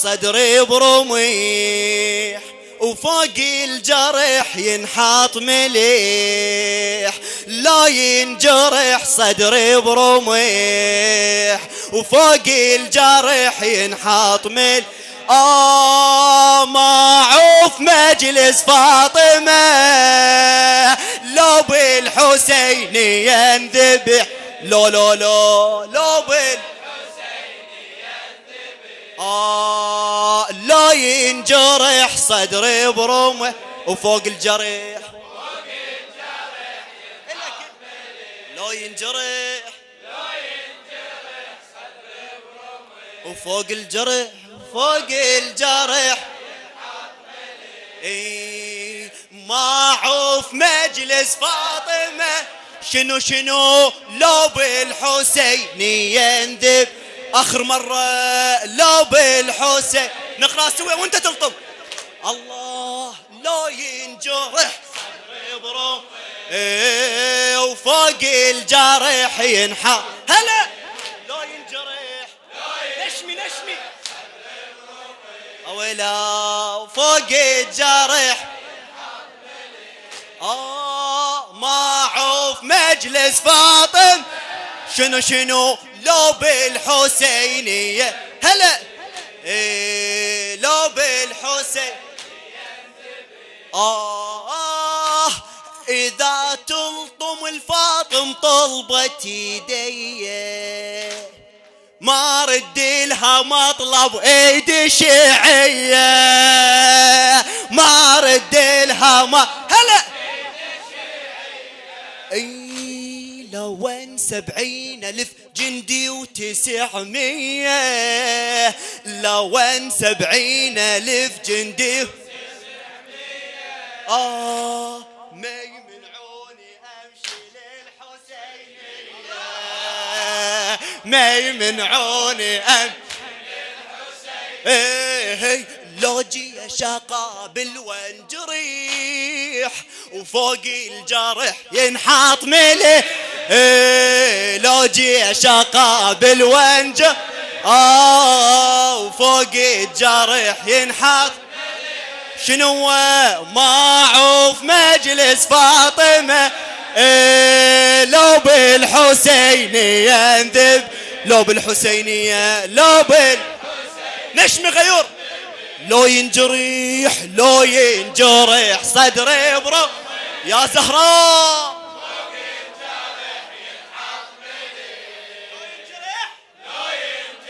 صدري برميح، وفوق الجرح ينحط مليح. لا ينجرح صدري برميح، وفوق الجرح ينحط مليح. ما عوف مجلس فاطمة لو بالحسين ينذبح. لو لو لو لو بالحسين ينذبح. لا ينجرح صدري برمه، وفوق الجرح لا ينجرح صدري برمه، وفوق الجرح فوق الجرح ما عوف مجلس فاطمة شنو شنو لو بالحسين يندب. آخر مرة لو بالحسين نقرأ سوى وانت تلطم. الله لا ينجرح صدري برمه، وفوق الجرح ينحط. هلا لا ينجرح نشمي نشمي ولا فوق الجرح. ما عوف مجلس فاطم شنو شنو لو بالحسينية. هلا لو بالحسين. إذا تلطم الفاطم طلبت يدي، ما رد لها مطلب ايدي شيعية، ما رد لها ما هلا لو 70,000 جندي و900، لو 70,000 جندي ما يمنعوني امشي للحسينية، ما يمنعوني للحسين. لو جي شقابل وانجريح، وفوق الجرح ينحط ملح. لو جي شقابل وانجريح وفوق الجرح ينحط. شنو ما عوف مجلس فاطمة لو بالحسينية ينذب. لو بالحسينية لو نشمي غيور. لو ينجريح لو ينجرح صدري برو يا زهراء.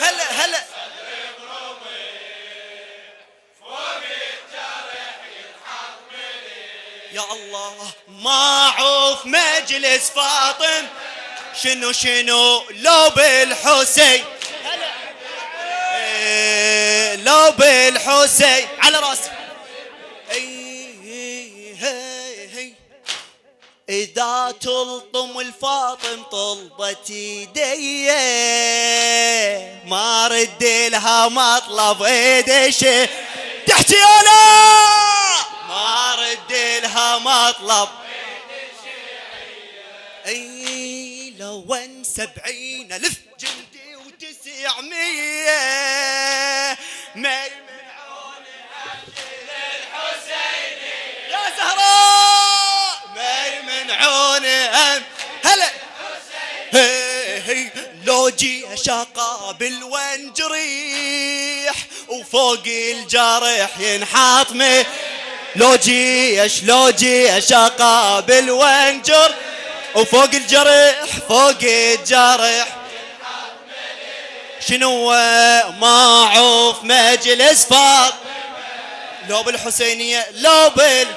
هلا هلا يا الله ما عوف مجلس فاطم شنو شنو لو بالحسين. لو بالحسين على راسي. إذا تلطم الفاطم طلبت يدي، ما رد لها مطلب ايدي شي تحكي انا، ما رد لها مطلب ايدي. لو 70,000 جندي و900 ما يمنعوني امشي للحسيني يا زهراء، ما يمنعوني هلا لو جي شقابل وانجريح، وفوق الجرح ينحط لو جي شقابل وانجر، وفوق الجرح فوق الجرح شنو ما عوف مجلس فاطمة لو بالحسينية لو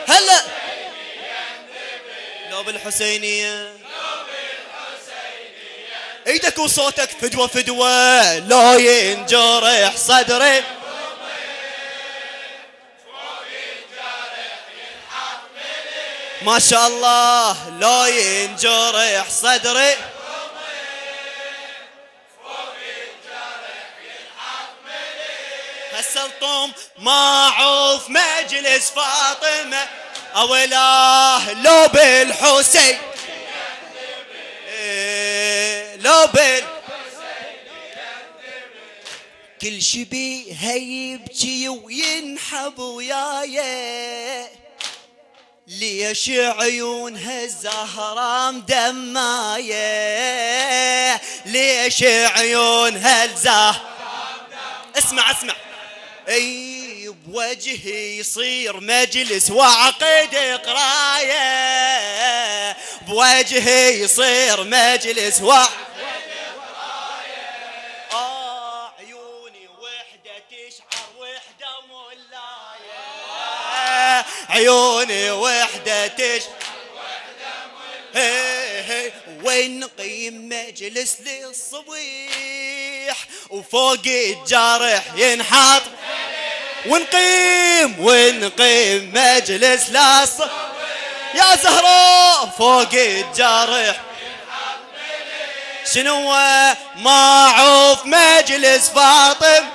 هلا لو بالحسينية. ايدك وصوتك فدوة فدوة لو ينجرح صدري. ما شاء الله لو ينجرح صدري. هالسلطم ما عوف مجلس فاطمة اوله لو بالحسين. لو كل شي بيها يبكي وينحب وياي، ليش عيونها الزهرة مدماية، ليش عيونها الزهرة. اسمع اسمع. اي بوجهي يصير مجلس وعقد قرايه، بوجهي يصير مجلس وعقد قرايه. عيوني وحده تشعر وحده مولايه، عيوني وحده تشعر وحده مولايه. ونقيم مجلس للصبيح وفوق الجرح ينحط، ونقيم مجلس للصبيح يا زهراء فوق الجرح. شنو ما عوف مجلس فاطم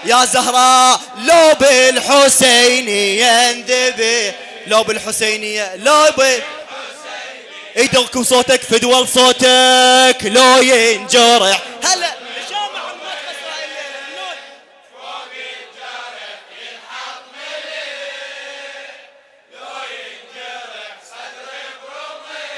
يا زهراء لو بالحسينية انذبح، لو بالحسينية لو يدغكم صوتك فدوى لصوتك لو ينجرح. هلا شامع المدخل النون فوق الجرح ينحط مليح، لو ينجرح صدر برمح.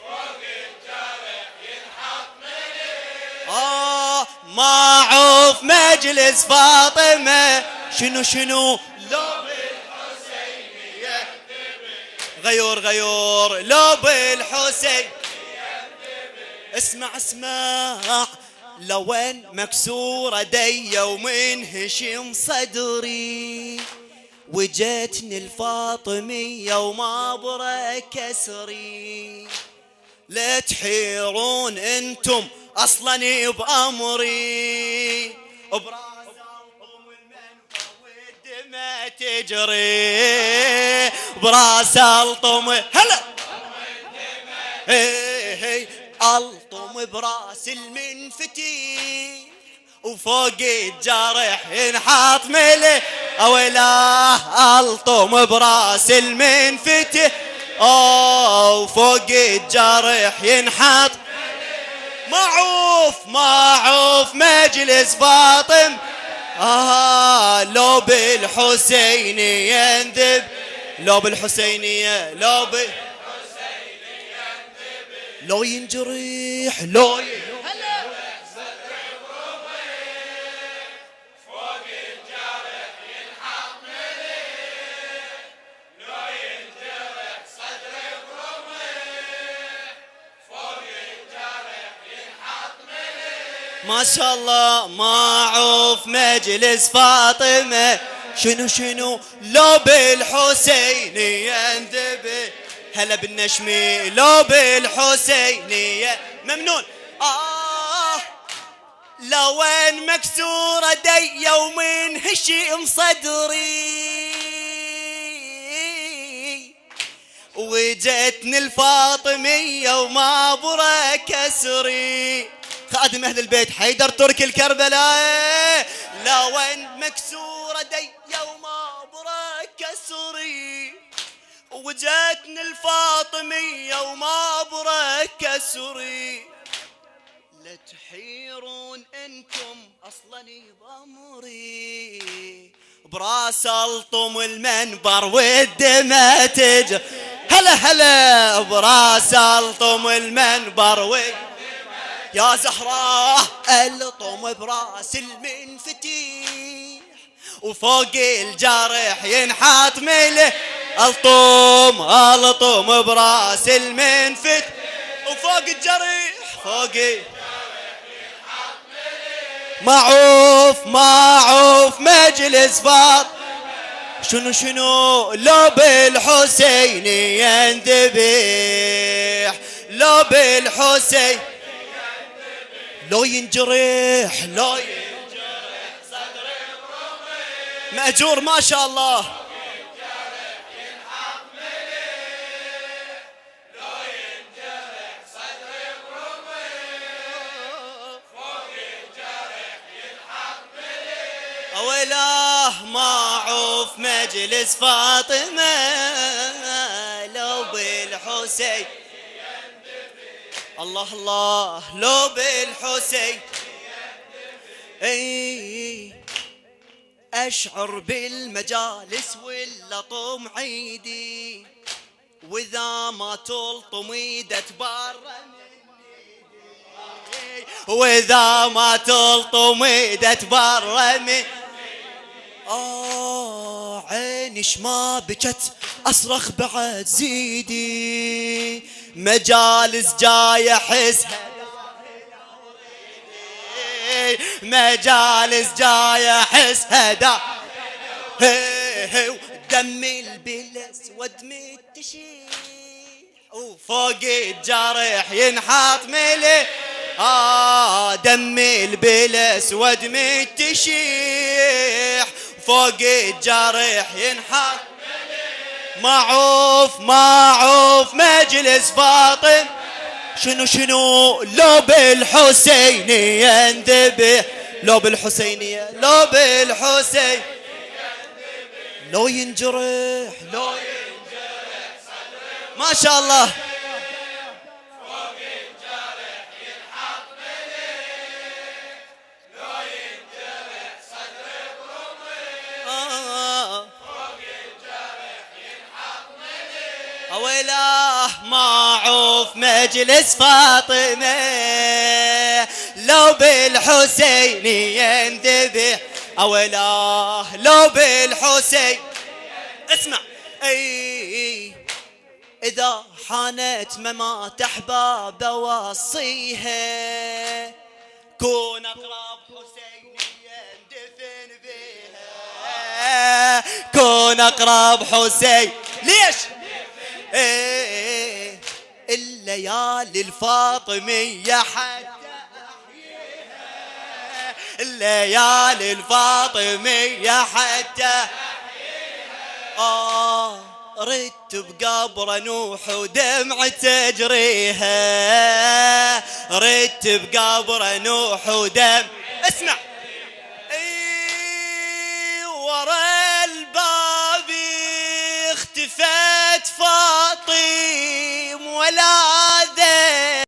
فوق الجرح ينحط مليح. ما عوف مجلس فاطمة شنو لو غيور لو بالحسين. اسمع لوين مكسورة دي ومنهشم صدري، وجتني الفاطمية وما برا كسري، لا تحيرون انتم اصلا بأمري، براس الطم المنفى والدماء تجري، براس الطم هلا الطم براس المنفتي وفوق الجرح ينحط ملي. اويلا الطم براس المنفتي وفوق الجرح ينحط. معوف مجلس فاطم لو بالحسينية ينذب، لو بالحسينية لو ينجرح لو فوق الجرح ينحط مليح، لو ينجرح صدر برمح، فوق الجرح ينحط مليح. ما شاء الله معوف مجلس فاطمة شنو لو بالحسينية ينذبح. هلا بالنشمي لو بالحسينية ممنون. لوين مكسورة دي ومنهشم صدري، وجتني الفاطمية وما برا كسري. خادم اهل البيت حيدر ترك الكربلاء. لوين مكسورة دي وما برا كسري، وجتني الفاطمية وما برا كسري، لا تحيرون انتم اصلا بأمري، براس الطم المنبر والدماء تجري. هلا براس الطم المنبر يا زهراء الطم براس المنفتيح وفوق الجرح ينحط ملح. الطم براس المنفت وفوق الجرح ينحط ملح. معوف مجلس فاط شنو لو بالحسين ينذبح، لو بالحسين لو ينجرح صدر برمح، مأجور ما شاء الله. أولاه معوف مجلس فاطمة لو بالحسين. الله لو بالحسين اي اشعر بالمجالس واللطم عيدي، واذا ما تلطم ايده تبرى مني، واذا ما تلطم ايده تبرى مني. عيني شما بكت اصرخ بعد زيدي، مجالس جاي احسها، مجالس جاي احسها دمي البلس ودمي التشيح، وفوق الجرح ينحط ملي. دمي البلس ودمي التشيح، فوق الجرح ينحط معوف مجلس فاطم. شنو لو بالحسينية ينذبح، لو بالحسينية لو بالحسين لو ينجرح ما شاء الله. فوق الجرح ينحط مليح، لو ينجرح صدر برمي. فوق الجرح ينحط مليح، اويلاه معوف مجلس فاطمة، لو بالحسين ينذبح. اويلاه لو بالحسين. اسمع إذا حانت ممات أحباب وصيها، كون أقرب حسينية اندفن بيها، كون أقرب حسين. ليش؟ الليالي الفاطمية حتى أحييها، الليالي الفاطمية حتى ردت بقبر نوح ودمع تجريها، ردت بقبر نوح ودم. اسمع ورا الباب اختفت فاطم، ولا